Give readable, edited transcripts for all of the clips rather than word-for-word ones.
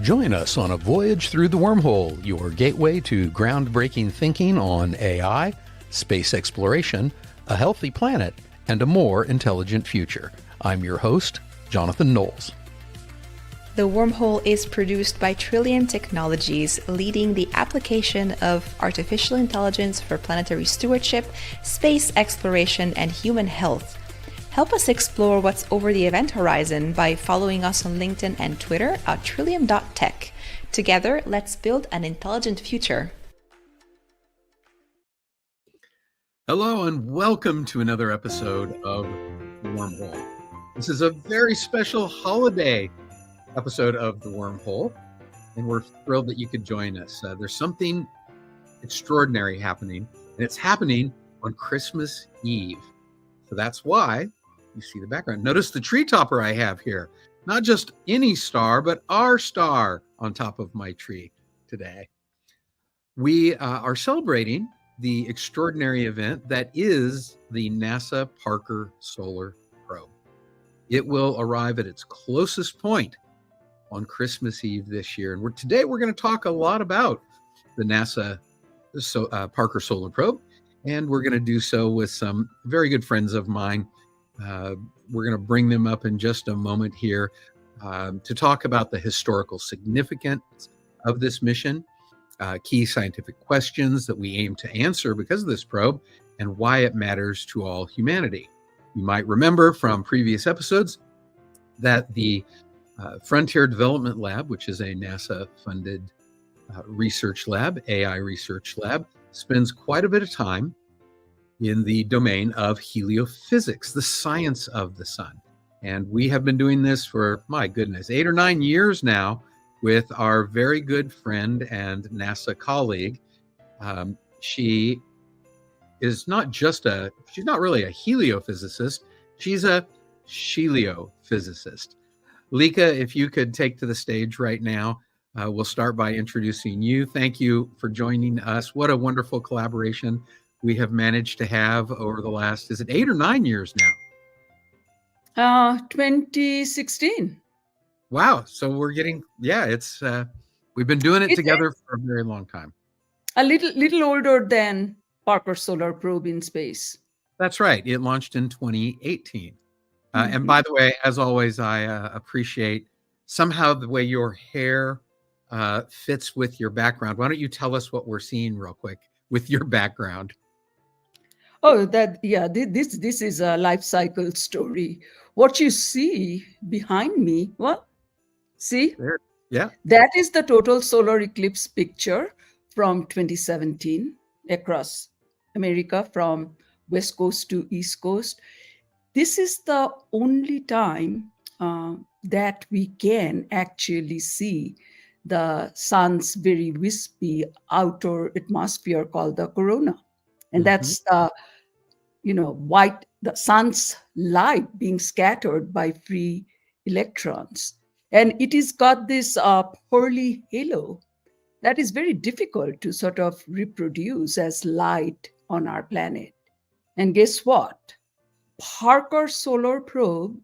Join us on a voyage through the Wormhole, your gateway to groundbreaking thinking on AI, space exploration, a healthy planet, and a more intelligent future. I'm your host, Jonathan Knowles. The Wormhole is produced by Trillium Technologies, leading the application of artificial intelligence for planetary stewardship, space exploration, and human health. Help us explore what's over the event horizon by following us on LinkedIn and Twitter at trillium.tech. Together, let's build an intelligent future. Hello and welcome to another episode of Wormhole. This is a very special holiday episode of the Wormhole, and we're thrilled that you could join us. There's something extraordinary happening, and it's happening on Christmas Eve. So that's why you see the background. Notice the tree topper I have here. Not just any star, but our star on top of my tree today. We are celebrating the extraordinary event that is the NASA Parker Solar Probe. It will arrive at its closest point on Christmas Eve this year. And today we're going to talk a lot about the NASA Parker Solar Probe. And we're going to do so with some very good friends of mine. We're going to bring them up in just a moment here to talk about the historical significance of this mission, key scientific questions that we aim to answer because of this probe, and why it matters to all humanity. You might remember from previous episodes that the Frontier Development Lab, which is a NASA-funded research lab, AI research lab, spends quite a bit of time in the domain of heliophysics, the science of the sun. And we have been doing this for, my goodness, 8 or 9 years now with our very good friend and NASA colleague. She is she's not really a heliophysicist, she's a sheliophysicist. Lika, if you could take to the stage right now, we'll start by introducing you. Thank you for joining us. What a wonderful collaboration we have managed to have over the last, is it 8 or 9 years now? 2016. Wow. So we're getting, it's, we've been doing it together for a very long time. A little older than Parker Solar Probe in space. That's right. It launched in 2018. And by the way, as always, I appreciate somehow the way your hair fits with your background. Why don't you tell us what we're seeing real quick with your background? Oh, this is a life cycle story. What you see behind me, see? There. Yeah. That is the total solar eclipse picture from 2017 across America, from West Coast to East Coast. This is the only time that we can actually see the sun's very wispy outer atmosphere called the corona. And that's the, the sun's light being scattered by free electrons. And it has got this pearly halo that is very difficult to sort of reproduce as light on our planet. And guess what? Parker Solar Probe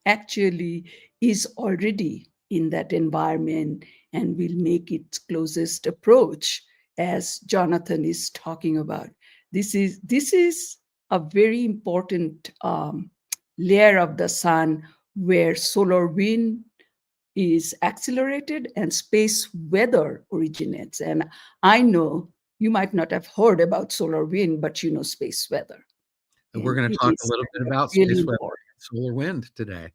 actually is already in that environment and will make its closest approach, as Jonathan is talking about. This is a very important layer of the sun where solar wind is accelerated and space weather originates. And I know you might not have heard about solar wind, but you know space weather. And we're going to talk a little bit about space weather and solar wind today.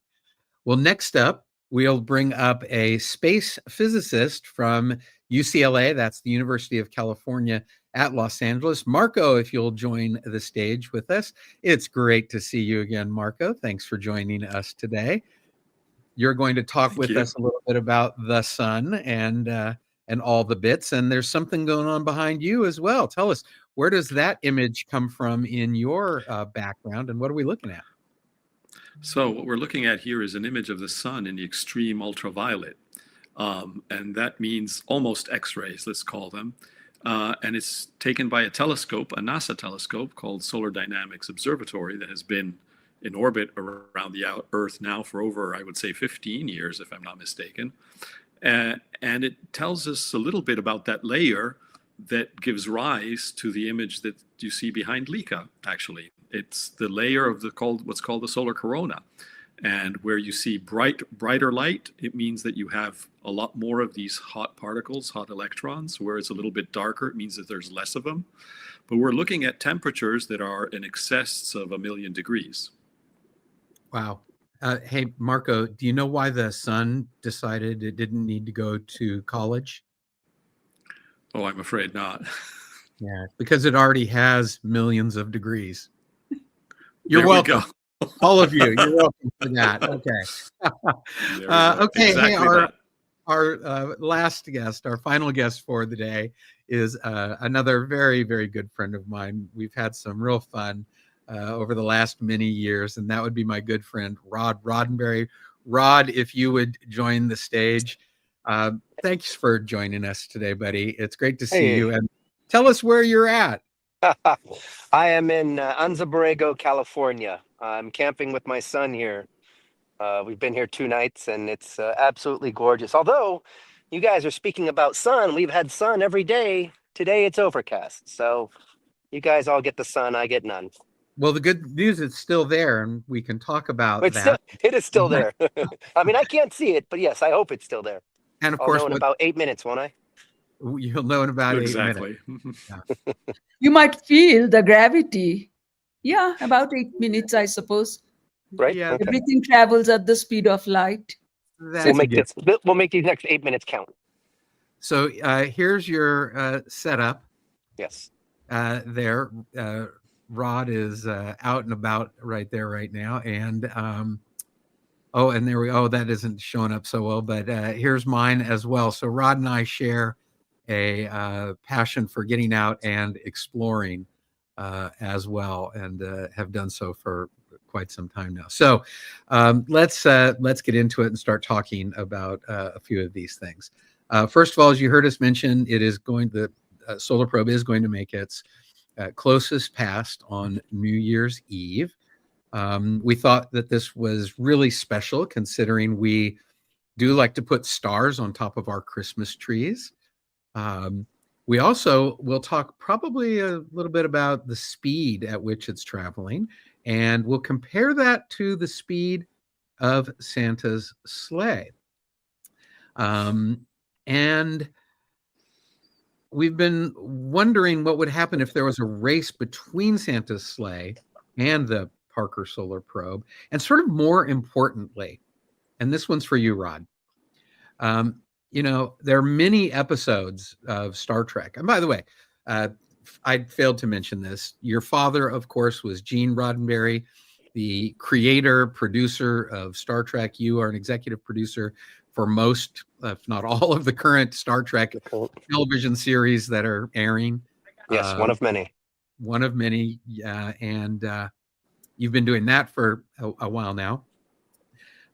Well, next up, we'll bring up a space physicist from UCLA. That's the University of California at Los Angeles. Marco, if you'll join the stage with us. It's great to see you again, Marco. Thanks for joining us today. You're going to talk with us a little bit about the sun and all the bits. And there's something going on behind you as well. Tell us, where does that image come from in your background, and what are we looking at? So what we're looking at here is an image of the sun in the extreme ultraviolet. And that means almost X-rays, let's call them. And it's taken by a telescope, a NASA telescope called Solar Dynamics Observatory, that has been in orbit around the Earth now for over, I would say, 15 years, if I'm not mistaken. And it tells us a little bit about that layer that gives rise to the image that you see behind Lika, actually. It's the layer of what's called the solar corona. And where you see brighter light, it means that you have a lot more of these hot particles, hot electrons. Where it's a little bit darker, it means that there's less of them. But we're looking at temperatures that are in excess of 1,000,000 degrees. Wow. Hey, Marco, do you know why the sun decided it didn't need to go to college? Oh, I'm afraid not. Yeah, because it already has millions of degrees. You're There welcome. we go. All of you, you're welcome for that. Okay. Okay. Exactly Hey, that. our last guest, our final guest for the day is another very, very good friend of mine. We've had some real fun over the last many years, and that would be my good friend, Rod Roddenberry. Rod, if you would join the stage. Thanks for joining us today, buddy. It's great to see you. And tell us where you're at. I am in Anza Borrego, California. I'm camping with my son here. We've been here 2 nights, and it's absolutely gorgeous. Although you guys are speaking about sun, we've had sun every day. Today it's overcast. So you guys all get the sun, I get none. Well, the good news is still there, and we can talk about But that. it is still there. I mean, I can't see it, but yes, I hope it's still there. And of I'll course, know in about 8 minutes, won't I? You'll know in about 8 minutes. Exactly. Yeah. You might feel the gravity. Yeah, about 8 minutes, I suppose. Right? Yeah, Okay. Everything travels at the speed of light. We'll make these next 8 minutes count. So here's your setup. Yes. There, Rod is out and about right there right now, and and there we go. Oh, that isn't showing up so well, but here's mine as well. So Rod and I share a passion for getting out and exploring as well, and have done so for quite some time now. So let's get into it and start talking about a few of these things. First of all, as you heard us mention, the solar probe is going to make its closest pass on New Year's Eve. We thought that this was really special, considering we do like to put stars on top of our Christmas trees. We also will talk probably a little bit about the speed at which it's traveling, and we'll compare that to the speed of Santa's sleigh. And we've been wondering what would happen if there was a race between Santa's sleigh and the Parker Solar Probe. And sort of more importantly, and this one's for you, Rod, there are many episodes of Star Trek. And by the way, I failed to mention this. Your father, of course, was Gene Roddenberry, the creator, producer of Star Trek. You are an executive producer for most, if not all, of the current Star Trek television series that are airing. Yes, one of many. One of many, and you've been doing that for a while now.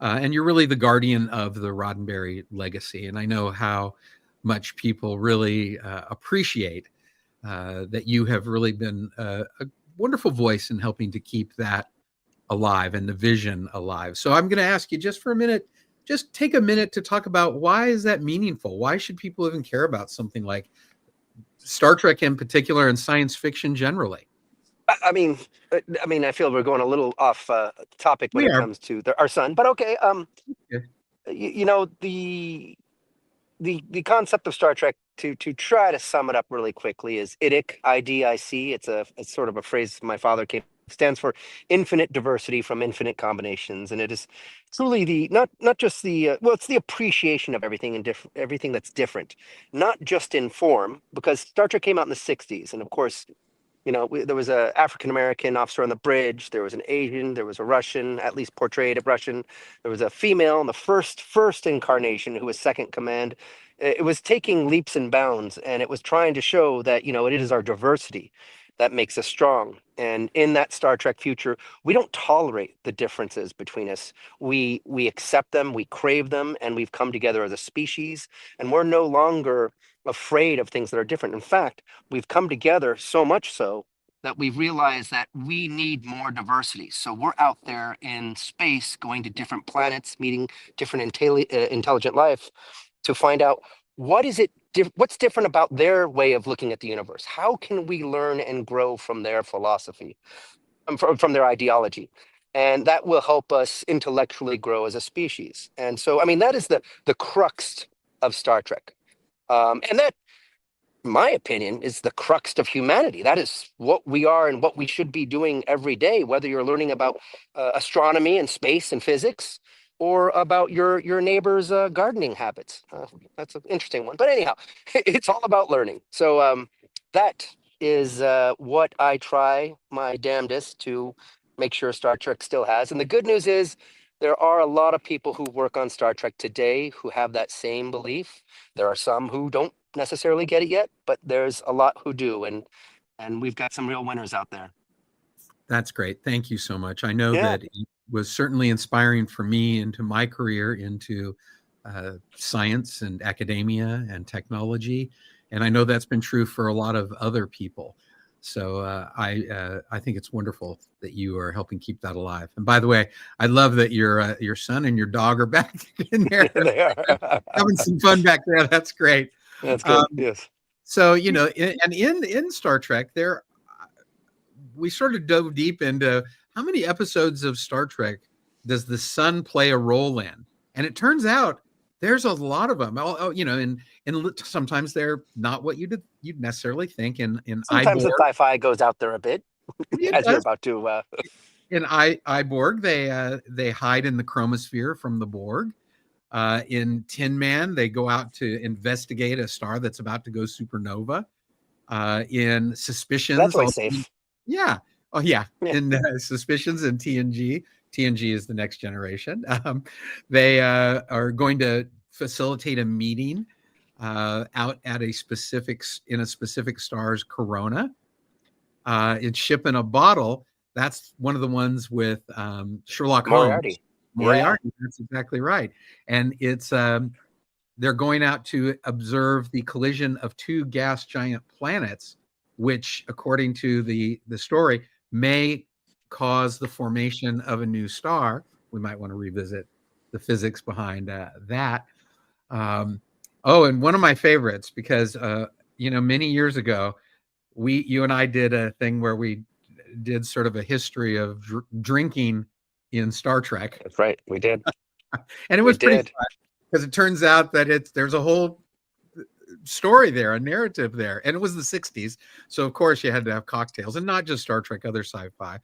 And you're really the guardian of the Roddenberry legacy. And I know how much people really appreciate that you have really been a wonderful voice in helping to keep that alive and the vision alive. So I'm going to ask you just for a minute, just take a minute to talk about why is that meaningful? Why should people even care about something like Star Trek in particular and science fiction generally? I mean, I feel we're going a little off topic when it comes to our son, but okay. The concept of Star Trek, to try to sum it up really quickly, is IDIC, IDIC. It's sort of a phrase my father came. Stands for infinite diversity from infinite combinations, and it is truly the not just the it's the appreciation of everything and everything that's different, not just in form, because Star Trek came out in the 60s, and of course, there was an African-American officer on the bridge. There was an Asian. There was a Russian, at least portrayed a Russian. There was a female in the first incarnation who was second command. It was taking leaps and bounds, and it was trying to show that, it is our diversity that makes us strong. And in that Star Trek future, we don't tolerate the differences between us. We accept them, we crave them, and we've come together as a species. And we're no longer afraid of things that are different. In fact, we've come together so much so that we've realized that we need more diversity. So we're out there in space, going to different planets, meeting different intelligent life. to find out what is it, what's different about their way of looking at the universe. How can we learn and grow from their philosophy, from their ideology? And that will help us intellectually grow as a species. And so, I mean, that is the crux of Star Trek. And that, in my opinion, is the crux of humanity. That is what we are and what we should be doing every day, whether you're learning about astronomy and space and physics, or about your neighbor's gardening habits. That's an interesting one. But anyhow, it's all about learning. So that is what I try my damnedest to make sure Star Trek still has. And the good news is there are a lot of people who work on Star Trek today who have that same belief. There are some who don't necessarily get it yet, but there's a lot who do. And we've got some real winners out there. That's great. Thank you so much. I know Yeah. that it was certainly inspiring for me into my career into science and academia and technology. And I know that's been true for a lot of other people. So I think it's wonderful that you are helping keep that alive. And by the way, I love that your son and your dog are back in there. They are. Having some fun back there. That's great. That's good. Yes. So, you know, in Star Trek, we sort of dove deep into how many episodes of Star Trek does the sun play a role in? And it turns out there's a lot of them. You know, and sometimes they're not what you'd necessarily think. Sometimes the sci-fi goes out there a bit, as you're about to. In Iborg, they hide in the chromosphere from the Borg. In Tin Man, they go out to investigate a star that's about to go supernova. In Suspicions, That's always safe. Yeah. Oh, yeah. In Suspicions and TNG. TNG is the next generation. They are going to facilitate a meeting out at a specific star's corona. In Ship in a Bottle, that's one of the ones with Sherlock Holmes. Moriarty. That's exactly right. And it's they're going out to observe the collision of two gas giant planets, which, according to the story, may cause the formation of a new star. We might want to revisit the physics behind that. And one of my favorites, because many years ago, you and I did a thing where we did sort of a history of drinking in Star Trek. That's right, we did. And it was pretty fun, because it turns out that there's a whole story there, a narrative there, and it was the 60s, so of course you had to have cocktails, and not just Star Trek, other sci-fi,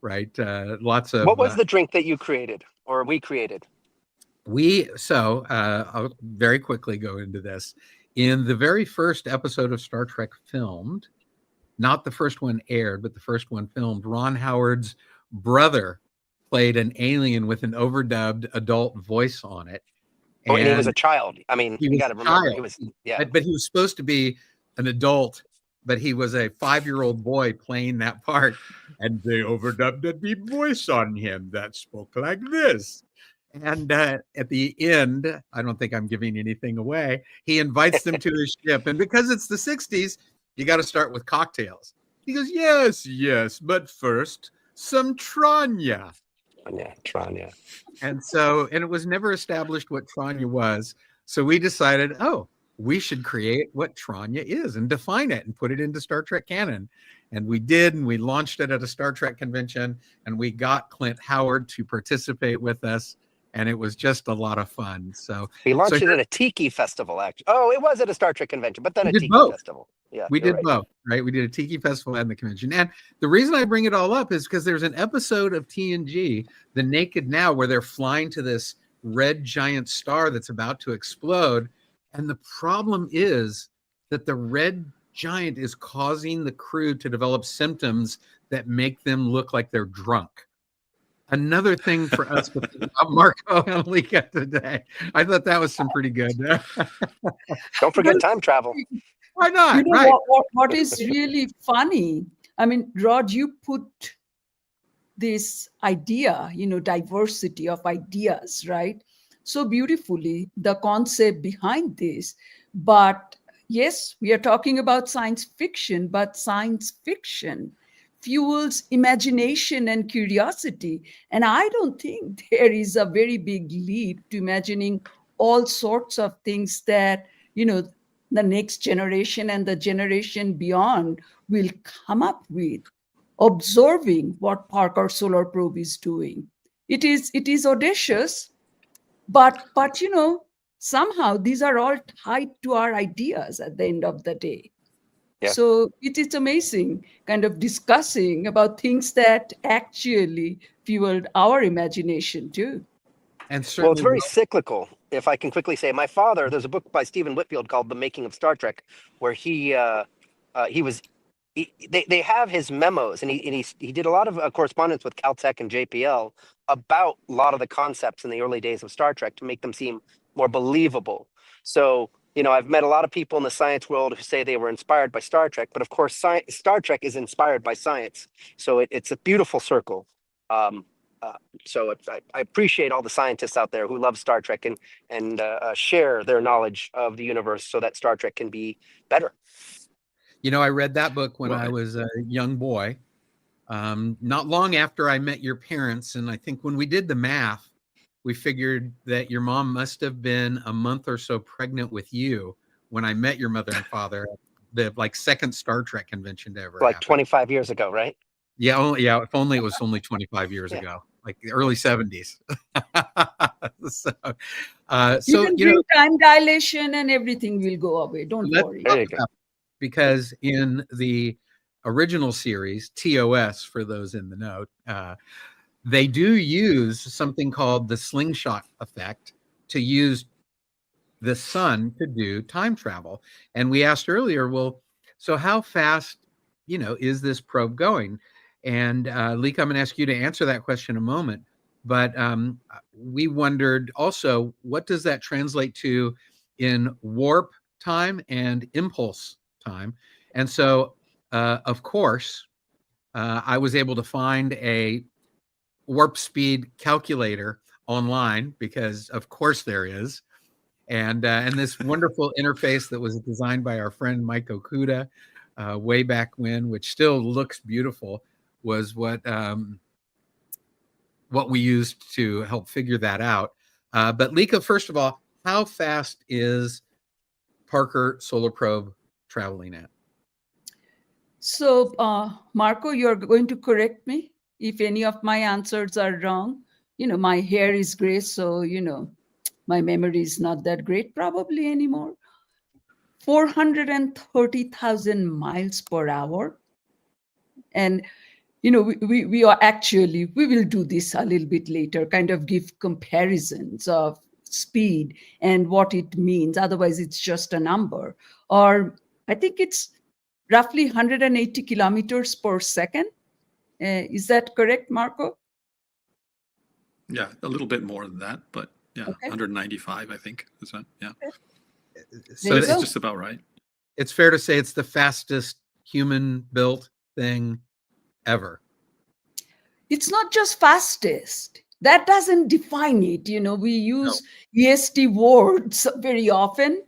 right? Lots of. What was the drink that you created, or we created? I'll very quickly go into this. In the very first episode of Star Trek filmed, not the first one aired, but the first one filmed, Ron Howard's brother played an alien with an overdubbed adult voice on it. And he was a child. I mean, you got to remember, he was, But he was supposed to be an adult, but he was a 5-year-old boy playing that part. And they overdubbed a deep voice on him that spoke like this. And at the end, I don't think I'm giving anything away, he invites them to his ship. And because it's the 60s, you got to start with cocktails. He goes, yes, but first, some Tranya. Tranya. And it was never established what Tranya was. So we decided, we should create what Tranya is and define it and put it into Star Trek canon. And we did, and we launched it at a Star Trek convention, and we got Clint Howard to participate with us. And it was just a lot of fun. So we launched it at a Tiki festival, actually. Oh, it was at a Star Trek convention, but then a Tiki festival. Yeah, we did both, right? We did a Tiki festival and the convention. And the reason I bring it all up is because there's an episode of TNG, The Naked Now, where they're flying to this red giant star that's about to explode. And the problem is that the red giant is causing the crew to develop symptoms that make them look like they're drunk. Another thing for us to think about Marco and Lika today. I thought that was some pretty good. Don't forget time travel. Why not? You know, what is really funny? I mean, Rod, you put this idea, diversity of ideas, right? So beautifully, the concept behind this. But yes, we are talking about science fiction, but science fiction fuels imagination and curiosity. And I don't think there is a very big leap to imagining all sorts of things that, the next generation and the generation beyond will come up with, observing what Parker Solar Probe is doing. It is audacious, but somehow these are all tied to our ideas at the end of the day. Yeah. So it's amazing kind of discussing about things that actually fueled our imagination too. And Well, certainly, it's very cyclical. If I can quickly say, my father, there's a book by Stephen Whitfield called The Making of Star Trek, where he was, they have his memos, and he did a lot of correspondence with Caltech and JPL about a lot of the concepts in the early days of Star Trek to make them seem more believable. So, I've met a lot of people in the science world who say they were inspired by Star Trek, but of course, Star Trek is inspired by science. So it's a beautiful circle. So I appreciate all the scientists out there who love Star Trek and share their knowledge of the universe so that Star Trek can be better. I read that book when Well, I was a young boy, not long after I met your parents. And I think when we did the math, we figured that your mom must have been a month or so pregnant with you when I met your mother and father at the second Star Trek convention to ever Like happen. 25 years ago, right? Yeah, if only it was only 25 years Yeah. ago, like the early 70s. So You can bring time dilation and everything will go away. Don't let's worry. There talk you go. about it, because in the original series, TOS, for those in the know, they do use something called the slingshot effect to use the sun to do time travel. And we asked earlier, well, so how fast, is this probe going? And Leek, I'm going to ask you to answer that question in a moment. But we wondered also, what does that translate to in warp time and impulse time? And so, of course, I was able to find a warp speed calculator online, because of course there is. And this wonderful interface that was designed by our friend Mike Okuda way back when, which still looks beautiful, was what we used to help figure that out. But Lika, first of all, how fast is Parker Solar Probe traveling at? So, Marco, you're going to correct me if any of my answers are wrong. My hair is gray, so, my memory is not that great probably anymore. 430,000 miles per hour. And, we are actually, we will do this a little bit later, kind of give comparisons of speed and what it means. Otherwise, it's just a number. Or I think it's roughly 180 kilometers per second. Is that correct, Marco? Yeah, a little bit more than that, but yeah, Okay. 195, I think. Is that? Yeah. So you That's go. just about right. it's fair to say it's the fastest human-built thing ever. It's not just fastest. That doesn't define it. We use EST words very often,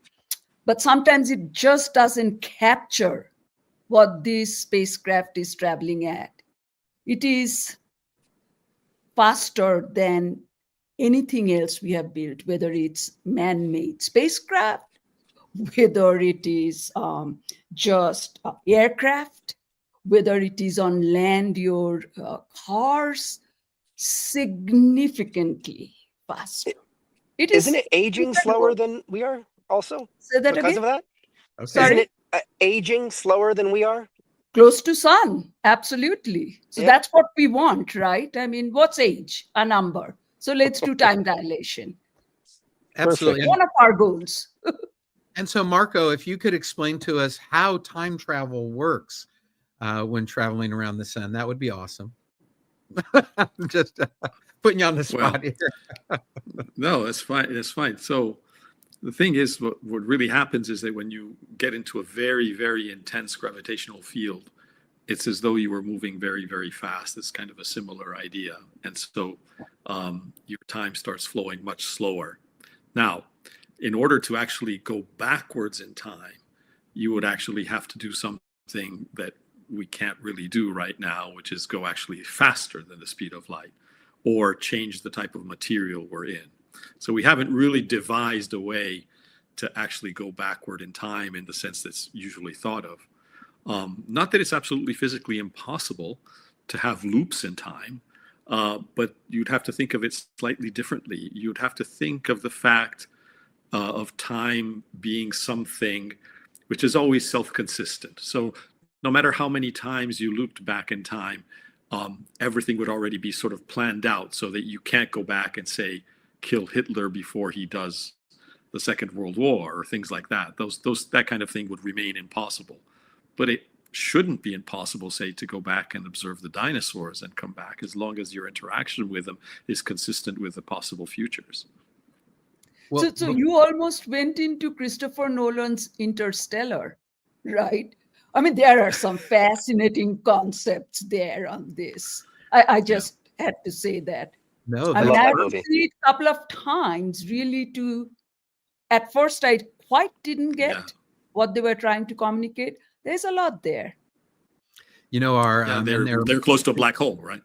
but sometimes it just doesn't capture what this spacecraft is traveling at. It is faster than anything else we have built, whether it's man-made spacecraft, whether it is just aircraft, whether it is on land, your cars, significantly faster. Isn't it aging incredible. slower than we are also Say that because again? of that? Okay. Sorry? Isn't it aging slower than we are? Close to sun, absolutely. So Yeah. that's what we want, right? I mean, what's age? A number. So let's do time dilation. Absolutely. Perfect. One of our goals. And so, Marco, if you could explain to us how time travel works when traveling around the sun, that would be awesome. I'm just putting you on the spot here. No, it's fine. It's fine. So the thing is, what really happens is that when you get into a very, very intense gravitational field, it's as though you were moving very, very fast. It's kind of a similar idea. And so your time starts flowing much slower. Now, in order to actually go backwards in time, you would actually have to do something that we can't really do right now, which is go actually faster than the speed of light, or change the type of material we're in. So we haven't really devised a way to actually go backward in time in the sense that's usually thought of. Not that it's absolutely physically impossible to have loops in time, but you'd have to think of it slightly differently. You'd have to think of the fact of time being something which is always self-consistent. So no matter how many times you looped back in time, everything would already be sort of planned out so that you can't go back and say, kill Hitler before he does the Second World War or things like that. That kind of thing would remain impossible. But it shouldn't be impossible, say, to go back and observe the dinosaurs and come back, as long as your interaction with them is consistent with the possible futures. Well, so you almost went into Christopher Nolan's Interstellar, right? I mean, there are some fascinating concepts there on this. I just had to say that. No, I mean, I have seen it a couple of times, really. At first, I quite didn't get what they were trying to communicate. There's a lot there. You know, they're close to a black hole, right?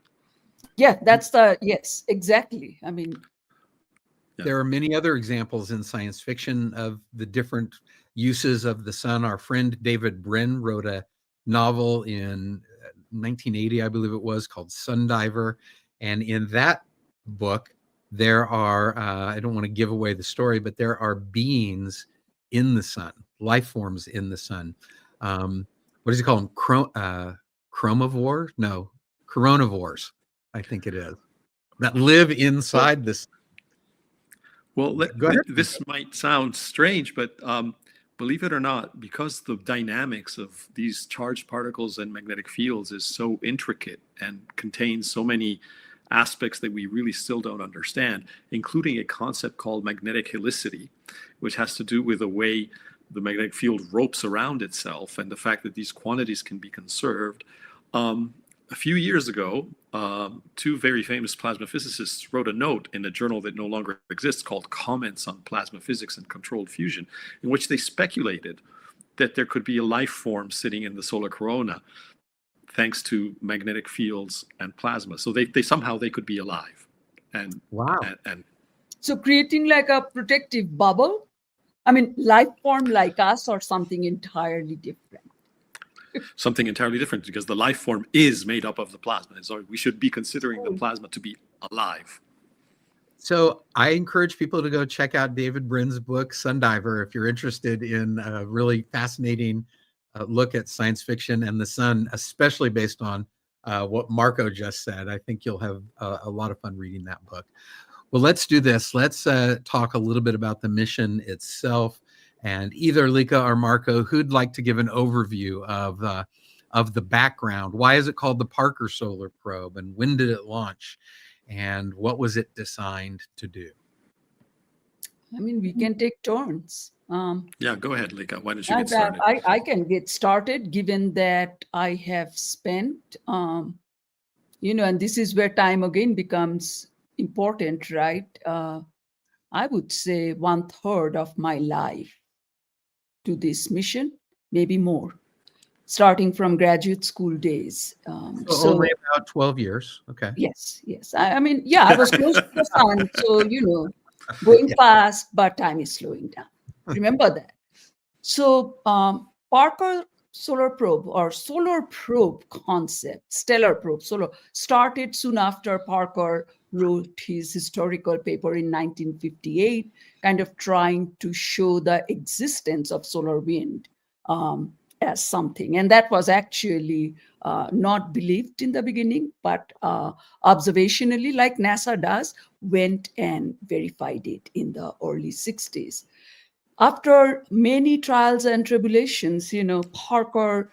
Yeah, yes, exactly. I mean, there are many other examples in science fiction of the different uses of the sun. Our friend David Brin wrote a novel in 1980, I believe it was, called Sundiver. And in that book, there are, I don't want to give away the story, but there are beings in the sun, life forms in the sun. What does he call them? Chromivores? No, coronivores, I think it is, that live inside this. Well, this might sound strange, but believe it or not, because the dynamics of these charged particles and magnetic fields is so intricate and contains so many aspects that we really still don't understand, including a concept called magnetic helicity, which has to do with the way the magnetic field ropes around itself and the fact that these quantities can be conserved. A few years ago, two very famous plasma physicists wrote a note in a journal that no longer exists called Comments on Plasma Physics and Controlled Fusion, in which they speculated that there could be a life form sitting in the solar corona thanks to magnetic fields and plasma. So they somehow could be alive. And wow. And so creating like a protective bubble? I mean, life form like us or something entirely different? Something entirely different, because the life form is made up of the plasma. So we should be considering the plasma to be alive. So I encourage people to go check out David Brin's book, Sundiver, if you're interested in a really fascinating look at science fiction and the sun, especially based on what Marco just said. I think you'll have a lot of fun reading that book. Well, let's do this. Let's talk a little bit about the mission itself. And either Lika or Marco, who'd like to give an overview of the background? Why is it called the Parker Solar Probe? And when did it launch? And what was it designed to do? I mean, we can take turns. Yeah, go ahead, Lika. Why don't you get started? I can get started, given that I have spent, and this is where time again becomes important, right? I would say 1/3 of my life to this mission, maybe more, starting from graduate school days. So only about 12 years. Okay. Yes. I mean, I was close to the sun, so, going fast, but time is slowing down. Remember that. So Parker Solar Probe or Solar Probe concept, Stellar Probe, Solar, started soon after Parker wrote his historical paper in 1958, kind of trying to show the existence of solar wind as something. And that was actually not believed in the beginning, but observationally, like NASA does, went and verified it in the early 60s. After many trials and tribulations, Parker,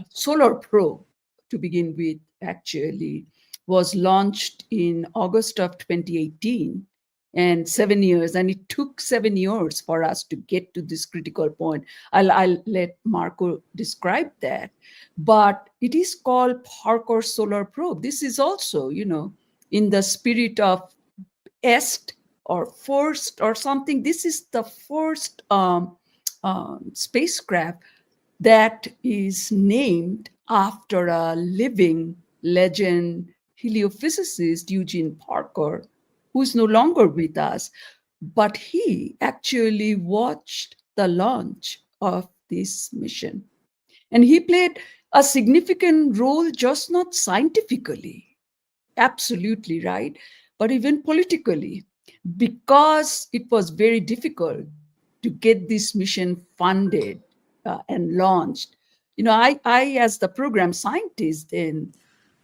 Solar Probe, to begin with, actually was launched in August of 2018, and 7 years, and it took 7 years for us to get to this critical point. I'll let Marco describe that, but it is called Parker Solar Probe. This is also, in the spirit of EST or first or something. This is the first spacecraft that is named after a living legend heliophysicist, Eugene Parker, who's no longer with us, but he actually watched the launch of this mission. And he played a significant role, just not scientifically, absolutely right, but even politically, because it was very difficult to get this mission funded and launched. I, as the program scientist, then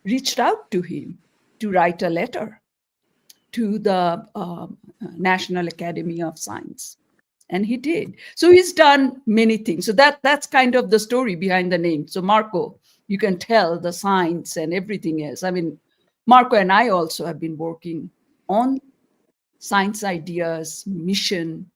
reached out to him to write a letter to the National Academy of Science. And he did. So he's done many things. So that's kind of the story behind the name. So Marco, you can tell the science and everything else. I mean, Marco and I also have been working on science ideas, mission,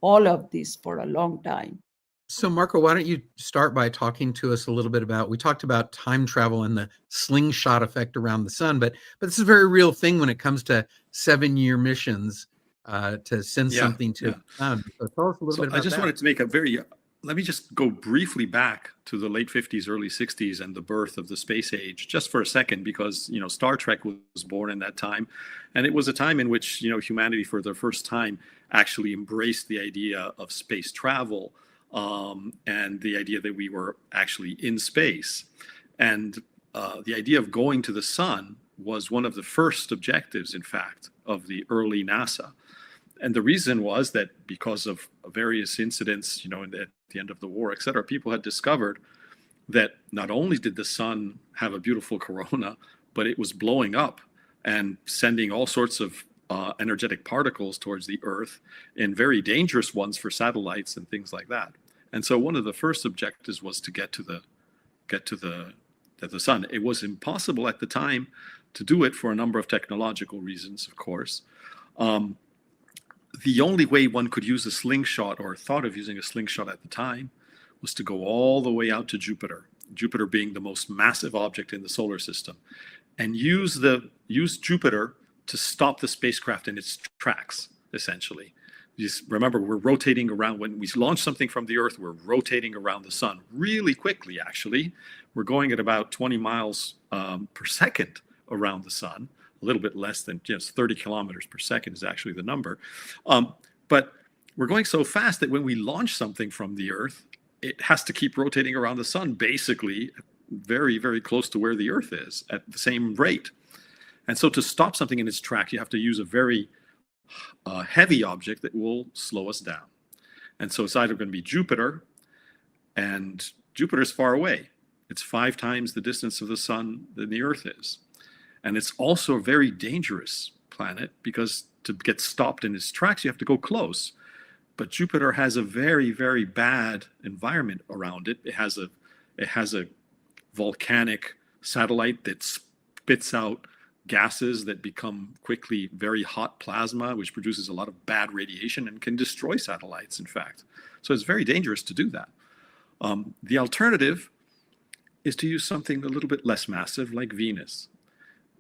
all of this for a long time. So, Marco, why don't you start by talking to us a little bit about, we talked about time travel and the slingshot effect around the sun, but this is a very real thing when it comes to 7-year missions to send something to the sun. So tell us a little bit about I just that. wanted to make let me just go briefly back to the late 50s, early 60s and the birth of the space age just for a second, because, Star Trek was born in that time. And it was a time in which, humanity for the first time actually embraced the idea of space travel and the idea that we were actually in space. And the idea of going to the sun was one of the first objectives, in fact, of the early NASA. And the reason was that because of various incidents, at the end of the war, et cetera, people had discovered that not only did the sun have a beautiful corona, but it was blowing up and sending all sorts of energetic particles towards the Earth, and very dangerous ones for satellites and things like that. And so one of the first objectives was to get to the sun. It was impossible at the time to do it for a number of technological reasons, of course. The only way one could use a slingshot, or thought of using a slingshot at the time, was to go all the way out to Jupiter, Jupiter being the most massive object in the solar system, and use Jupiter to stop the spacecraft in its tracks, essentially. Just remember, we're rotating around. When we launch something from the Earth, we're rotating around the sun really quickly, actually. We're going at about 20 miles per second around the sun. A little bit less than 30 kilometers per second is actually the number. But we're going so fast that when we launch something from the Earth, it has to keep rotating around the sun, basically very, very close to where the Earth is at the same rate. And so to stop something in its track, you have to use a very heavy object that will slow us down. And so it's either going to be Jupiter, and Jupiter's far away. It's 5 times the distance of the sun than the Earth is. And it's also a very dangerous planet, because to get stopped in its tracks, you have to go close. But Jupiter has a very, very bad environment around it. It has a volcanic satellite that spits out gases that become quickly very hot plasma, which produces a lot of bad radiation and can destroy satellites, in fact. So it's very dangerous to do that. The alternative is to use something a little bit less massive, like Venus.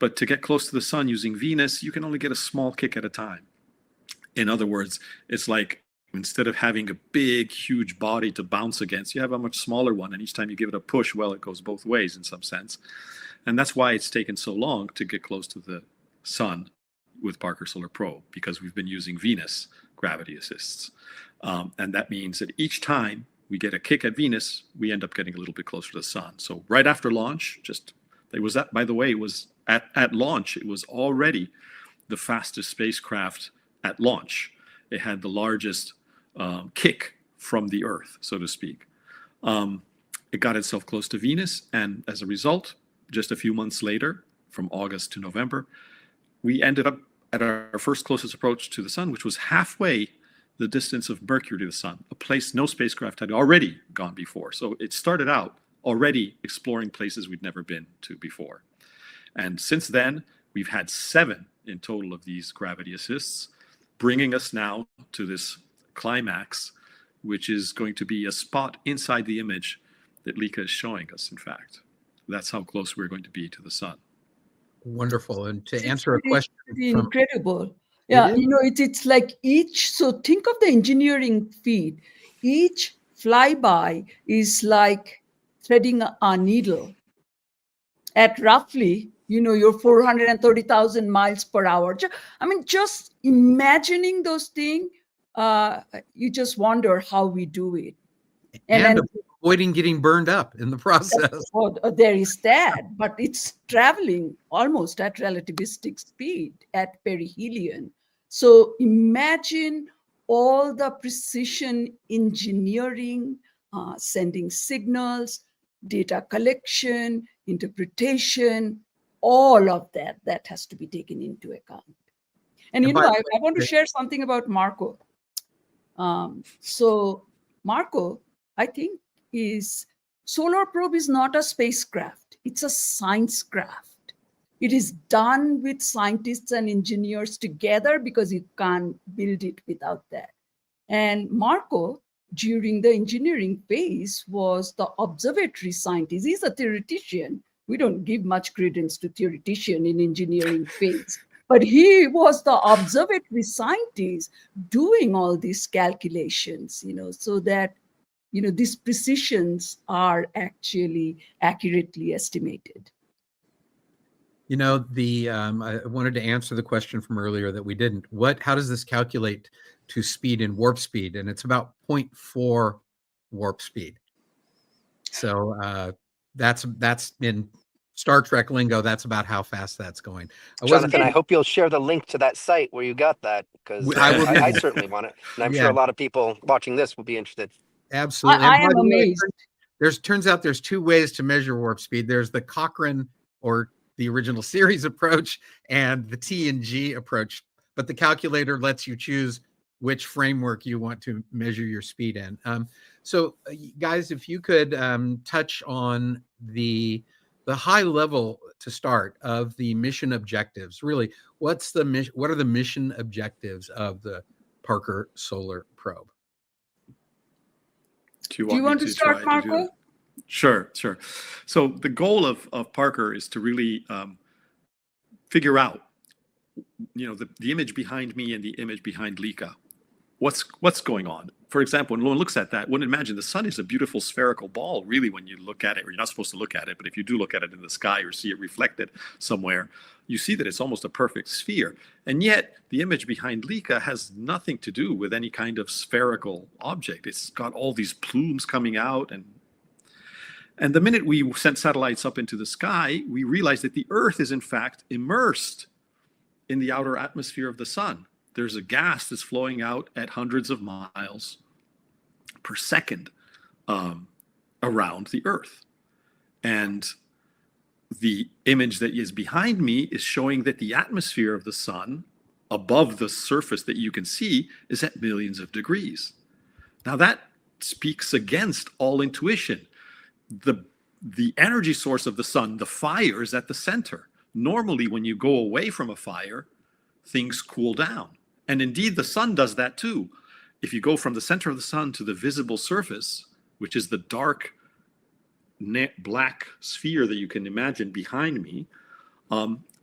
But to get close to the sun using Venus, you can only get a small kick at a time. In other words, it's like, instead of having a big, huge body to bounce against, you have a much smaller one. And each time you give it a push, well, it goes both ways in some sense. And that's why it's taken so long to get close to the sun with Parker Solar Probe, because we've been using Venus gravity assists. And that means that each time we get a kick at Venus, we end up getting a little bit closer to the sun. So right after launch, by the way, it was at launch, it was already the fastest spacecraft at launch. It had the largest kick from the Earth, so to speak. It got itself close to Venus, and as a result, just a few months later, from August to November, we ended up at our first closest approach to the sun, which was halfway the distance of Mercury to the sun, a place no spacecraft had already gone before. So it started out already exploring places we'd never been to before. And since then, we've had 7 in total of these gravity assists, bringing us now to this climax, which is going to be a spot inside the image that Lika is showing us, in fact. That's how close we're going to be to the sun. Wonderful. And to answer a question. Incredible. Yeah, it's like so think of the engineering feat. Each flyby is like threading a needle at roughly your 430,000 miles per hour. I mean, just imagining those things, you just wonder how we do it. And then avoiding getting burned up in the process. There is that, but it's traveling almost at relativistic speed at perihelion. So imagine all the precision engineering, sending signals, data collection, interpretation, all of that has to be taken into account. And I want to share something about Marco. So Marco, I think, Solar Probe is not a spacecraft. It's a science craft. It is done with scientists and engineers together because you can't build it without that. And Marco, during the engineering phase, was the observatory scientist. He's a theoretician. We don't give much credence to theoretician in engineering phase. But he was the observatory scientist doing all these calculations, so that these precisions are actually accurately estimated. I wanted to answer the question from earlier that we didn't. How does this calculate to speed and warp speed? And it's about 0.4 warp speed. So that's in Star Trek lingo. That's about how fast that's going. Jonathan, I hope you'll share the link to that site where you got that, because I certainly want it. And I'm sure a lot of people watching this will be interested. Absolutely. I am amazed. Turns out there's two ways to measure warp speed. There's the Cochrane, or the original series approach, and the T&G approach. But the calculator lets you choose which framework you want to measure your speed in. So guys, if you could touch on the high level to start of the mission objectives. Really, what are the mission objectives of the Parker Solar Probe? Do you want to start, Marco? Sure. So the goal of Parker is to really figure out, the image behind me and the image behind Lika. What's going on? For example, when one looks at that, one imagine the sun is a beautiful spherical ball, really, when you look at it, or you're not supposed to look at it, but if you do look at it in the sky or see it reflected somewhere, you see that it's almost a perfect sphere. And yet the image behind Lika has nothing to do with any kind of spherical object. It's got all these plumes coming out. And the minute we sent satellites up into the sky, we realized that the Earth is in fact immersed in the outer atmosphere of the sun. There's a gas that's flowing out at hundreds of miles per second around the Earth. And the image that is behind me is showing that the atmosphere of the sun above the surface that you can see is at millions of degrees. Now that speaks against all intuition. The energy source of the sun, the fire, is at the center. Normally, when you go away from a fire, things cool down. And indeed, the sun does that too. If you go from the center of the sun to the visible surface, which is the dark black sphere that you can imagine behind me,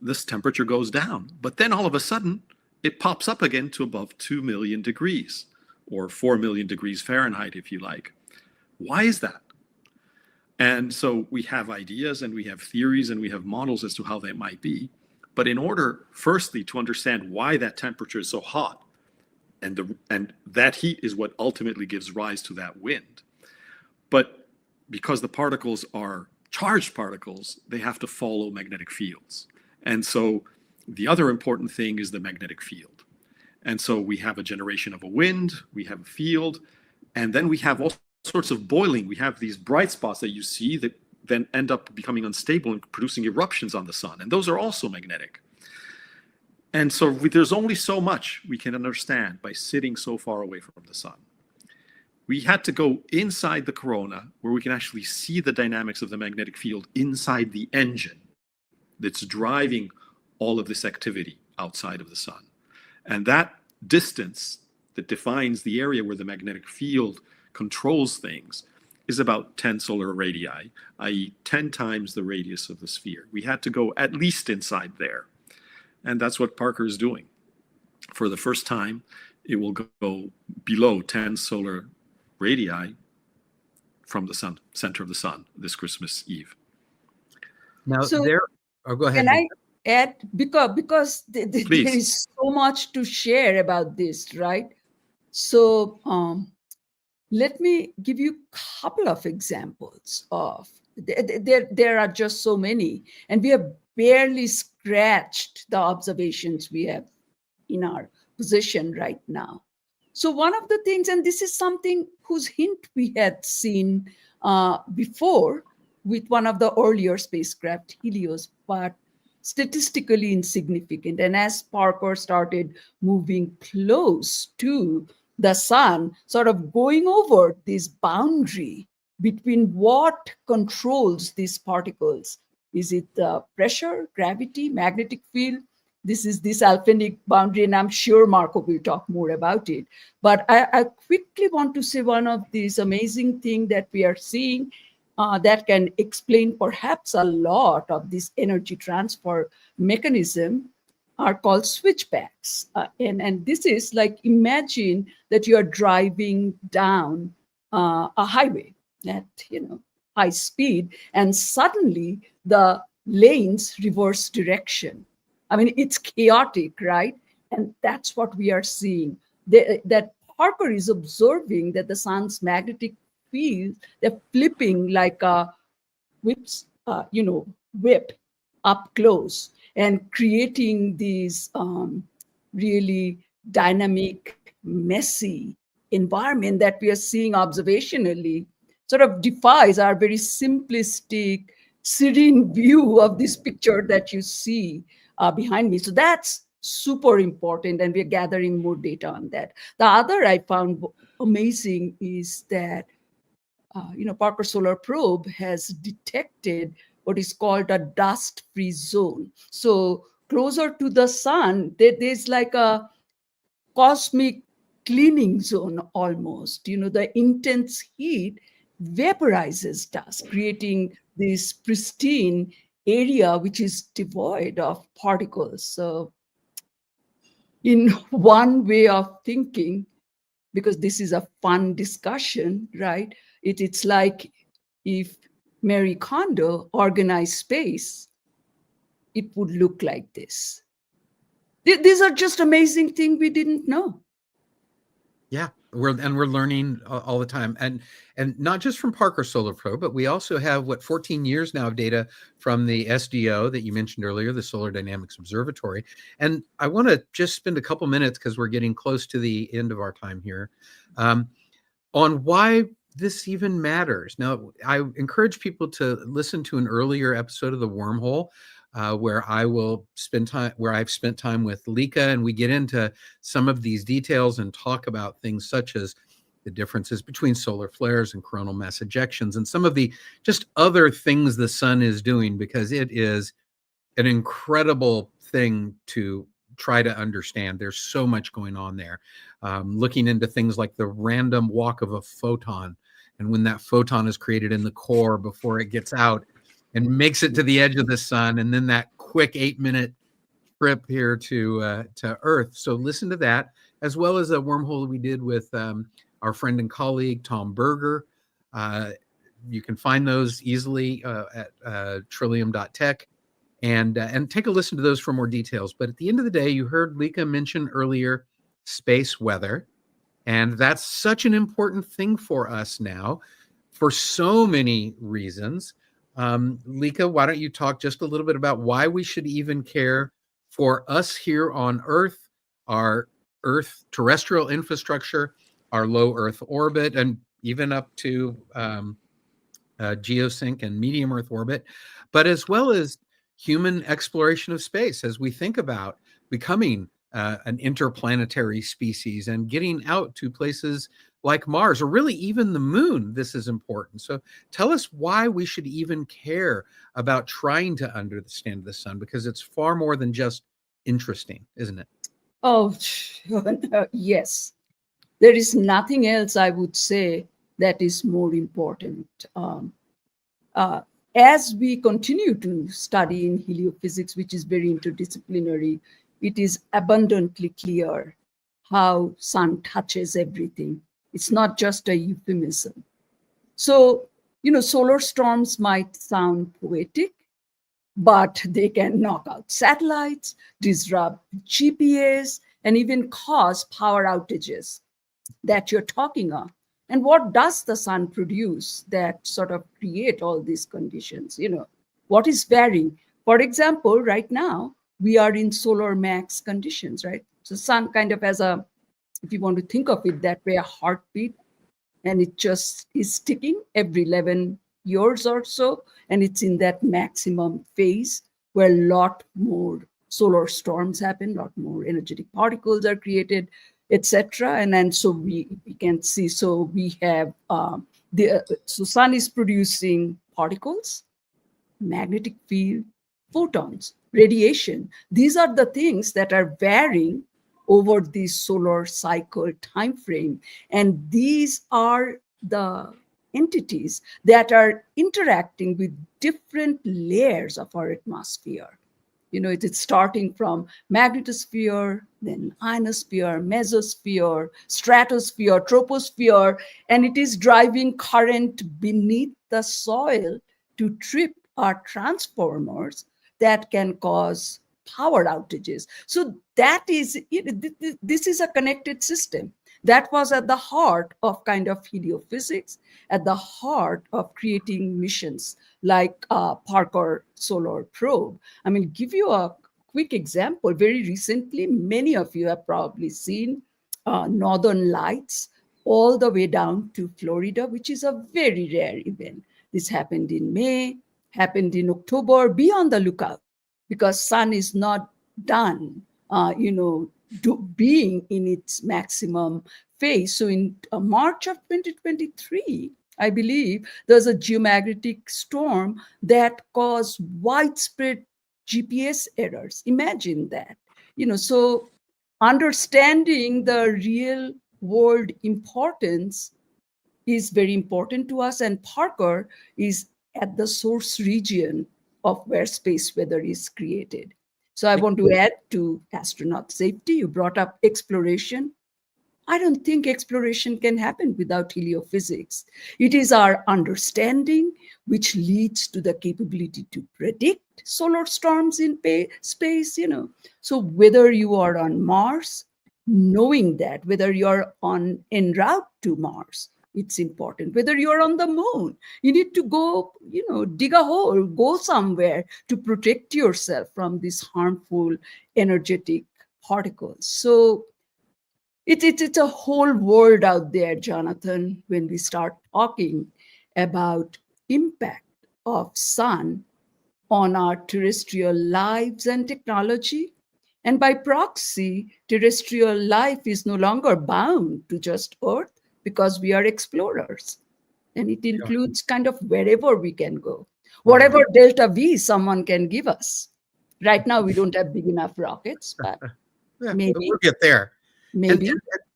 this temperature goes down. But then all of a sudden, it pops up again to above 2 million degrees, or 4 million degrees Fahrenheit, if you like. Why is that? And so we have ideas and we have theories and we have models as to how that might be. But in order, firstly, to understand why that temperature is so hot, and that heat is what ultimately gives rise to that wind. But because the particles are charged particles, they have to follow magnetic fields. And so the other important thing is the magnetic field. And so we have a generation of a wind, we have a field, and then we have all sorts of boiling. We have these bright spots that you see that then end up becoming unstable and producing eruptions on the sun. And those are also magnetic. And so there's only so much we can understand by sitting so far away from the sun. We had to go inside the corona where we can actually see the dynamics of the magnetic field inside the engine that's driving all of this activity outside of the sun. And that distance that defines the area where the magnetic field controls things is about 10 solar radii, i.e. 10 times the radius of the sphere. We had to go at least inside there. And that's what Parker is doing. For the first time, it will go below 10 solar radii from the sun, center of the sun, this Christmas Eve. Now, Oh, go ahead. Can I add, because there Please. is so much to share about this, right? So let me give you a couple of examples of, there are just so many, and we have barely scratched the observations we have in our position right now. So one of the things, and this is something whose hint we had seen before with one of the earlier spacecraft, Helios, but statistically insignificant. And as Parker started moving close to the sun, sort of going over this boundary between what controls these particles. Is it the pressure, gravity, magnetic field? This is this alphanic boundary, and I'm sure Marco will talk more about it. But I quickly want to say one of these amazing things that we are seeing that can explain perhaps a lot of this energy transfer mechanism are called switchbacks. And this is like, imagine that you are driving down a highway at high speed, and suddenly the lanes reverse direction. I mean, it's chaotic, right? And that's what we are seeing. That Parker is observing that the sun's magnetic field, they're flipping like a whip up close, and creating these really dynamic, messy environment that we are seeing observationally, sort of defies our very simplistic, serene view of this picture that you see behind me. So that's super important, and we're gathering more data on that. The other I found amazing is that Parker Solar Probe has detected what is called a dust-free zone. So closer to the sun, there's like a cosmic cleaning zone almost. The intense heat vaporizes dust, creating this pristine area which is devoid of particles. So in one way of thinking, because this is a fun discussion, right? It's like if Marie Kondo organized space, it would look like this. These are just amazing things we didn't know. Yeah, we're learning all the time, and not just from Parker Solar Probe, but we also have 14 years now of data from the SDO that you mentioned earlier, the Solar Dynamics Observatory. And I want to just spend a couple minutes, because we're getting close to the end of our time here, on why this even matters. Now, I encourage people to listen to an earlier episode of the Wormhole, where I've spent time with Lika, and we get into some of these details and talk about things such as the differences between solar flares and coronal mass ejections, and some of the just other things the sun is doing, because it is an incredible thing to try to understand. There's so much going on there. Looking into things like the random walk of a photon, and when that photon is created in the core before it gets out and makes it to the edge of the sun, and then that quick 8-minute trip here to Earth. So listen to that, as well as a wormhole we did with our friend and colleague Tom Berger. You can find those easily at trillium.tech, and take a listen to those for more details. But at the end of the day, you heard Lika mention earlier space weather, and that's such an important thing for us now for so many reasons. Lika, why don't you talk just a little bit about why we should even care for us here on Earth, our Earth terrestrial infrastructure, our low Earth orbit, and even up to geosync and medium Earth orbit, but as well as human exploration of space as we think about becoming an interplanetary species and getting out to places like Mars, or really even the moon. This is important. So tell us why we should even care about trying to understand the sun, because it's far more than just interesting, isn't it? Oh, yes. There is nothing else I would say that is more important. As we continue to study in heliophysics, which is very interdisciplinary, it is abundantly clear how sun touches everything. It's not just a euphemism. So, solar storms might sound poetic, but they can knock out satellites, disrupt GPS, and even cause power outages that you're talking of. And what does the sun produce that sort of create all these conditions? What is varying? For example, right now, we are in solar max conditions, right? So sun kind of has a, if you want to think of it that way, a heartbeat, and it just is ticking every 11 years or so, and it's in that maximum phase where a lot more solar storms happen, a lot more energetic particles are created, etc. And then so we can see, so we have so sun is producing particles, magnetic field, photons, radiation. These are the things that are varying over the solar cycle time frame. And these are the entities that are interacting with different layers of our atmosphere. It's starting from magnetosphere, then ionosphere, mesosphere, stratosphere, troposphere, and it is driving current beneath the soil to trip our transformers that can cause power outages. So this is a connected system that was at the heart of kind of heliophysics, at the heart of creating missions like Parker Solar Probe. I mean, give you a quick example. Very recently, many of you have probably seen Northern Lights all the way down to Florida, which is a very rare event. This happened in May, happened in October. Be on the lookout, because sun is not done, being in its maximum phase. So in March of 2023, I believe there's a geomagnetic storm that caused widespread GPS errors. Imagine that. So understanding the real world importance is very important to us, and Parker is at the source region of where space weather is created. So I want to add to astronaut safety. You brought up exploration. I don't think exploration can happen without heliophysics. It is our understanding which leads to the capability to predict solar storms in space. So whether you are on Mars, knowing that, whether you're en route to Mars, it's important. Whether you're on the moon, you need to go, dig a hole, go somewhere to protect yourself from these harmful energetic particles. So it's a whole world out there, Jonathan, when we start talking about impact of sun on our terrestrial lives and technology. And by proxy, terrestrial life is no longer bound to just Earth, because we are explorers. And it includes kind of wherever we can go, whatever delta V someone can give us. Right now, we don't have big enough rockets, but maybe we'll get there. Maybe.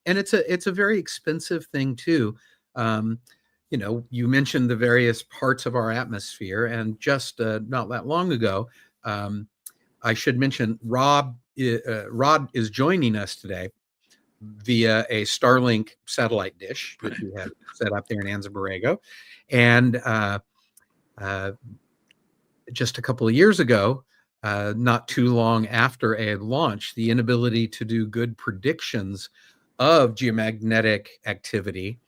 And it's a very expensive thing too. You mentioned the various parts of our atmosphere, and just not that long ago, I should mention Rod is joining us today via a Starlink satellite dish that we have set up there in Anza Borrego. And just a couple of years ago, not too long after it had launched, the inability to do good predictions of geomagnetic activity.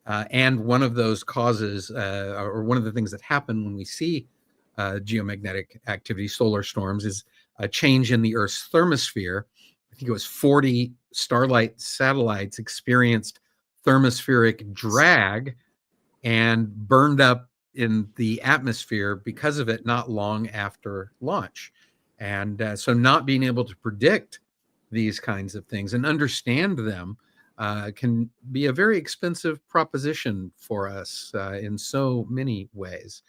And one of those causes, or one of the things that happen when we see geomagnetic activity, solar storms, is a change in the Earth's thermosphere. I think it was 40 Starlight satellites experienced thermospheric drag and burned up in the atmosphere because of it not long after launch. And so not being able to predict these kinds of things and understand them can be a very expensive proposition for us in so many ways.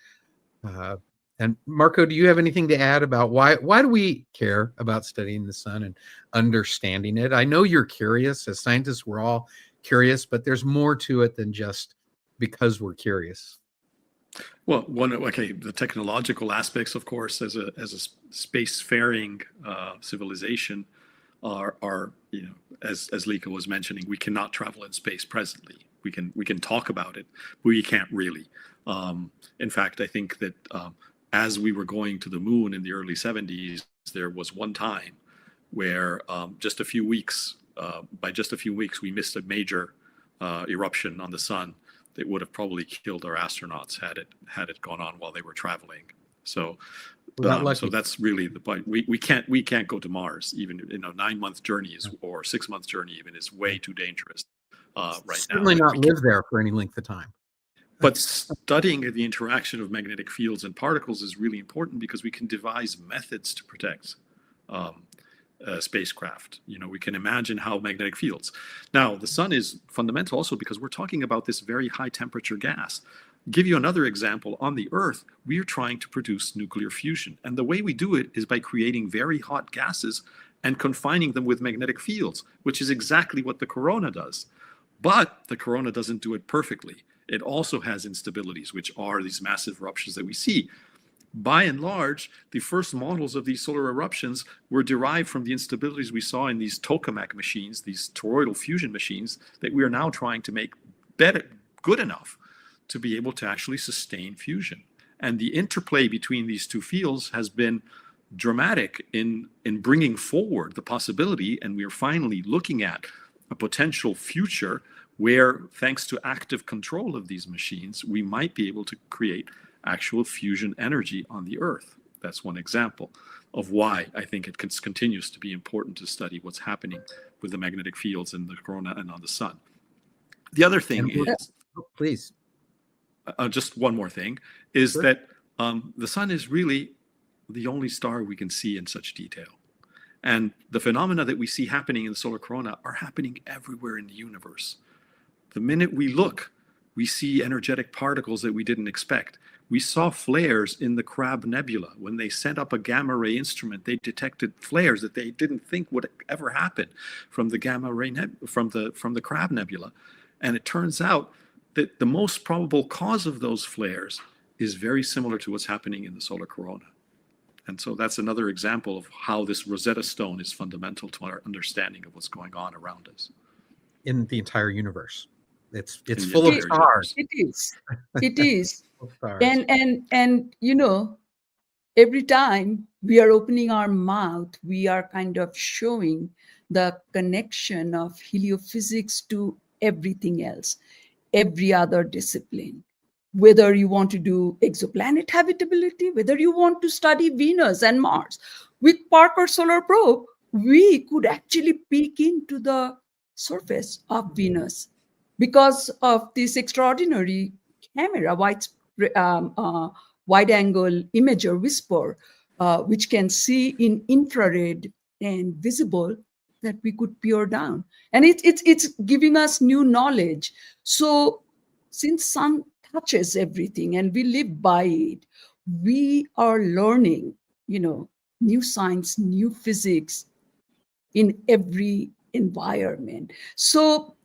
And Marco, do you have anything to add about why do we care about studying the sun and understanding it? I know you're curious. As scientists, we're all curious, but there's more to it than just because we're curious. Well, the technological aspects, of course, as a spacefaring civilization, are as Lika was mentioning, we cannot travel in space presently. We can talk about it, but we can't really. In fact, I think that as we were going to the moon in the early 70s, there was one time where just a few weeks, by just a few weeks, we missed a major eruption on the sun that would have probably killed our astronauts had it gone on while they were traveling. So, so that's really the point. We can't go to Mars. Even 9-month journey or 6-month journey even is way too dangerous right now. Certainly not live there for any length of time. But studying the interaction of magnetic fields and particles is really important because we can devise methods to protect spacecraft. We can imagine how magnetic fields. Now, the sun is fundamental also because we're talking about this very high temperature gas. Give you another example. On the Earth, we are trying to produce nuclear fusion. And the way we do it is by creating very hot gases and confining them with magnetic fields, which is exactly what the corona does. But the corona doesn't do it perfectly. It also has instabilities, which are these massive eruptions that we see. By and large, the first models of these solar eruptions were derived from the instabilities we saw in these tokamak machines, these toroidal fusion machines that we are now trying to make good enough to be able to actually sustain fusion. And the interplay between these two fields has been dramatic in bringing forward the possibility, and we are finally looking at a potential future where, thanks to active control of these machines, we might be able to create actual fusion energy on the Earth. That's one example of why I think it continues to be important to study what's happening with the magnetic fields in the corona and on the sun. The other thing is, please, just one more thing, is that the sun is really the only star we can see in such detail. And the phenomena that we see happening in the solar corona are happening everywhere in the universe. The minute we look, we see energetic particles that we didn't expect. We saw flares in the Crab Nebula. When they sent up a gamma ray instrument, they detected flares that they didn't think would ever happen from the gamma ray from the Crab Nebula. And it turns out that the most probable cause of those flares is very similar to what's happening in the solar corona. And so that's another example of how this Rosetta Stone is fundamental to our understanding of what's going on around us. In the entire universe. It's full of stars. It is. It is. And every time we are opening our mouth, we are kind of showing the connection of heliophysics to everything else, every other discipline. Whether you want to do exoplanet habitability, whether you want to study Venus and Mars. With Parker Solar Probe, we could actually peek into the surface of Venus because of this extraordinary camera, wide-angle imager whisper, which can see in infrared and visible that we could peer down. And it's giving us new knowledge. So since sun touches everything and we live by it, we are learning, new science, new physics in every environment. So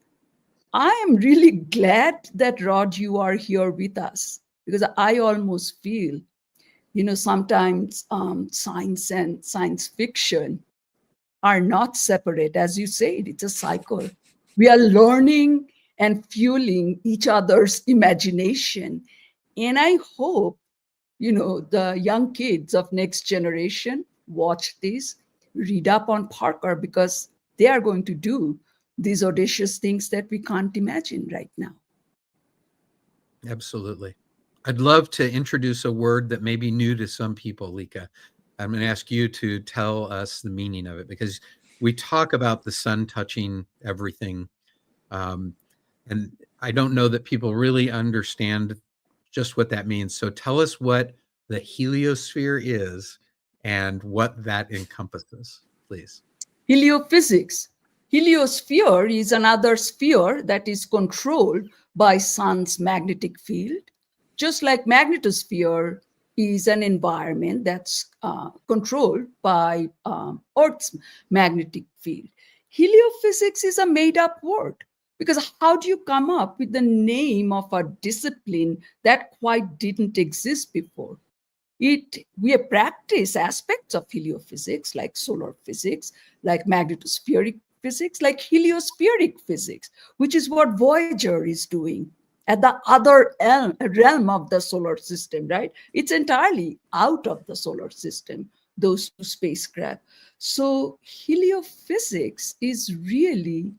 I am really glad that, Rod, you are here with us, because I almost feel, sometimes science and science fiction are not separate. As you said, it's a cycle. We are learning and fueling each other's imagination. And I hope, the young kids of next generation watch this, read up on Parker, because they are going to do these audacious things that we can't imagine right now. Absolutely. I'd love to introduce a word that may be new to some people, Lika. I'm going to ask you to tell us the meaning of it, because we talk about the sun touching everything. And I don't know that people really understand just what that means. So tell us what the heliosphere is and what that encompasses, please. Heliophysics. Heliosphere is another sphere that is controlled by sun's magnetic field, just like magnetosphere is an environment that's controlled by Earth's magnetic field. Heliophysics is a made-up word, because how do you come up with the name of a discipline that quite didn't exist before? We practice aspects of heliophysics, like solar physics, like magnetospheric physics, like heliospheric physics, which is what Voyager is doing. at the other realm of the solar system, right? It's entirely out of the solar system, those two spacecraft. So heliophysics is really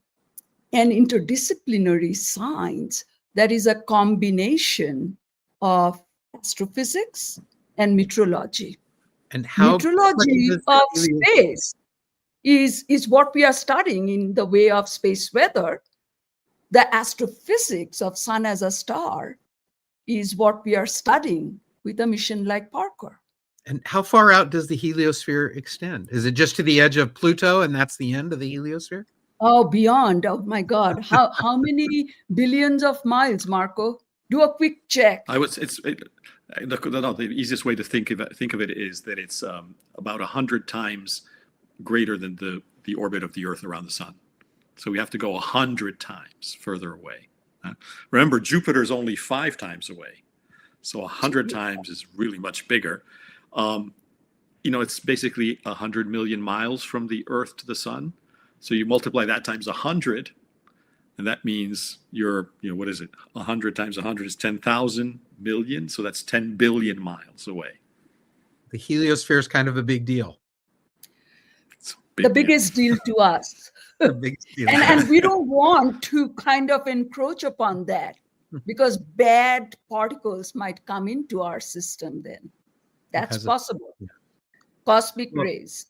an interdisciplinary science that is a combination of astrophysics and meteorology. And how Meteorology does of the helios- space is what we are studying in the way of space weather. The astrophysics of sun as a star is what we are studying with a mission like Parker. And how far out does the heliosphere extend? Is it just to the edge of Pluto and that's the end of the heliosphere? Oh, beyond. Oh my God. How many billions of miles, Marco? Do a quick check. The easiest way to think of it is that it's about 100 times greater than the orbit of the Earth around the sun. So we have to go 100 times further away. Remember, Jupiter's only 5 times away. So 100 times is really much bigger. It's basically 100 million miles from the Earth to the sun. So you multiply that times 100, and that means what is it? 100 times 100 is 10,000 million. So that's 10 billion miles away. The heliosphere is kind of a big deal. The biggest deal to us. The biggest deal. And we don't want to kind of encroach upon that, because bad particles might come into our system then. That's possible. Cosmic rays.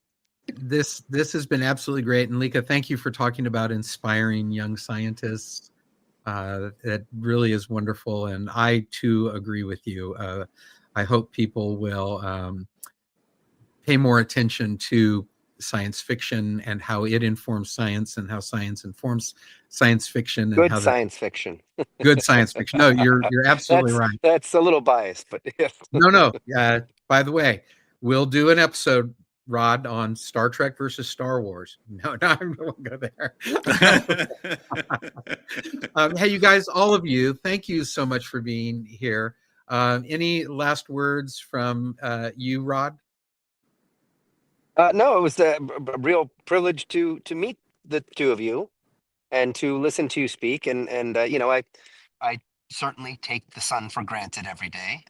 This has been absolutely great. And Lika, thank you for talking about inspiring young scientists. That really is wonderful. And I too agree with you. I hope people will pay more attention to science fiction and how it informs science and how science informs science fiction. And Good science fiction. Good science fiction. No, you're absolutely right. That's a little biased, but yeah. No. By the way, we'll do an episode, Rod, on Star Trek versus Star Wars. No, I won't go there. Hey, you guys, all of you, thank you so much for being here. Any last words from you, Rod? No, it was a real privilege to meet the two of you and to listen to you speak. And I certainly take the sun for granted every day.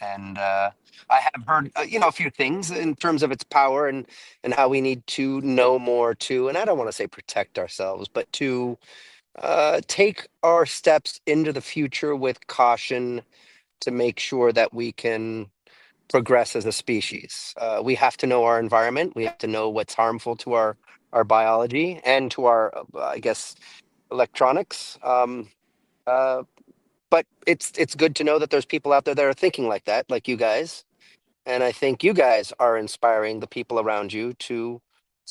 And I have heard, a few things in terms of its power and how we need to know more too. And I don't want to say protect ourselves, but to take our steps into the future with caution to make sure that we can progress as a species. We have to know our environment. We have to know what's harmful to our biology and to our, electronics. But it's good to know that there's people out there that are thinking like that, like you guys. And I think you guys are inspiring the people around you to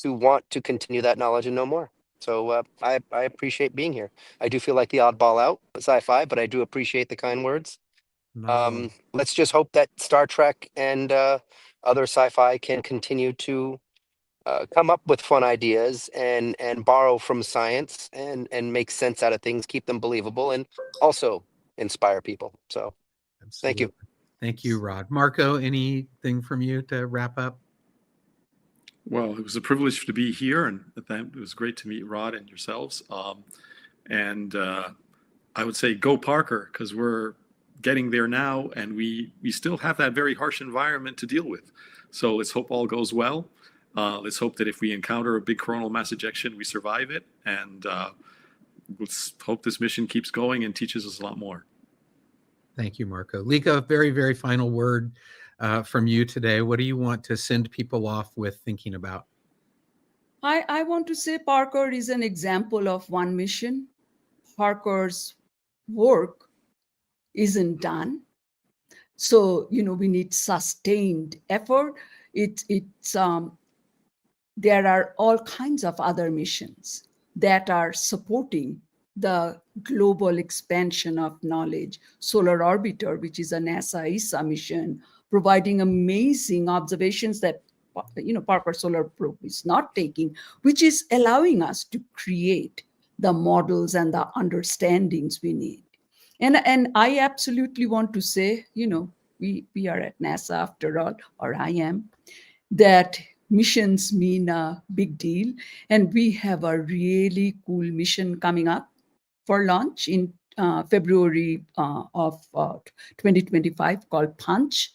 want to continue that knowledge and know more. So I appreciate being here. I do feel like the oddball out sci-fi, but I do appreciate the kind words. No. Let's just hope that Star Trek and other sci-fi can continue to come up with fun ideas and borrow from science and make sense out of things, keep them believable, and also inspire people. So Thank you. Thank you, Rod. Marco, anything from you to wrap up? Well, it was a privilege to be here, and it was great to meet Rod and yourselves. And I would say go Parker, because we're getting there now, and we still have that very harsh environment to deal with. So let's hope all goes well. Let's hope that if we encounter a big coronal mass ejection, we survive it. And let's hope this mission keeps going and teaches us a lot more. Thank you, Marco. Lika, very, very final word from you today. What do you want to send people off with thinking about? I want to say Parker is an example of one mission. Parker's work isn't done. So, we need sustained effort. There are all kinds of other missions that are supporting the global expansion of knowledge. Solar Orbiter, which is a NASA ESA mission, providing amazing observations that Parker Solar Probe is not taking, which is allowing us to create the models and the understandings we need. And I absolutely want to say, we are at NASA after all, or I am, that missions mean a big deal. And we have a really cool mission coming up for launch in February of 2025 called Punch,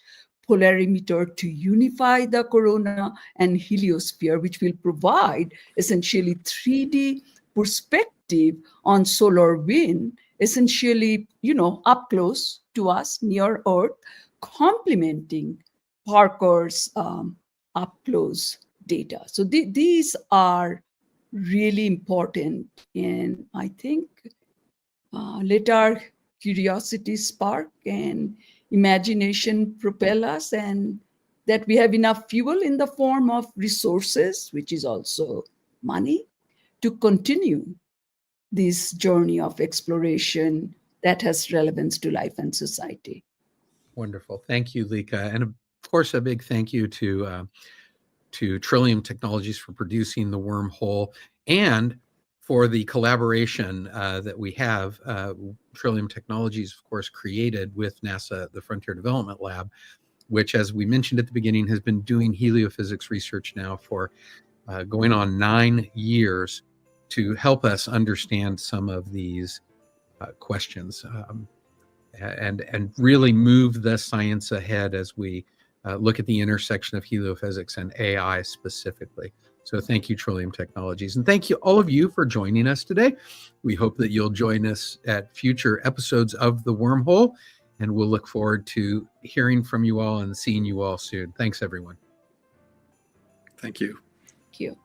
polarimeter to unify the corona and heliosphere, which will provide essentially 3D perspective on solar wind, essentially, up close to us, near Earth, complementing Parker's up close data. So these are really important, and I think let our curiosity spark and imagination propel us, and that we have enough fuel in the form of resources, which is also money, to continue this journey of exploration that has relevance to life and society. Wonderful. Thank you, Lika. And of course, a big thank you to Trillium Technologies for producing the Wormhole, and for the collaboration that we have. Trillium Technologies, of course, created with NASA, the Frontier Development Lab, which, as we mentioned at the beginning, has been doing heliophysics research now for going on 9 years to help us understand some of these questions and really move the science ahead as we look at the intersection of heliophysics and AI specifically. So thank you, Trillium Technologies. And thank you, all of you, for joining us today. We hope that you'll join us at future episodes of The Wormhole, and we'll look forward to hearing from you all and seeing you all soon. Thanks, everyone. Thank you. Thank you.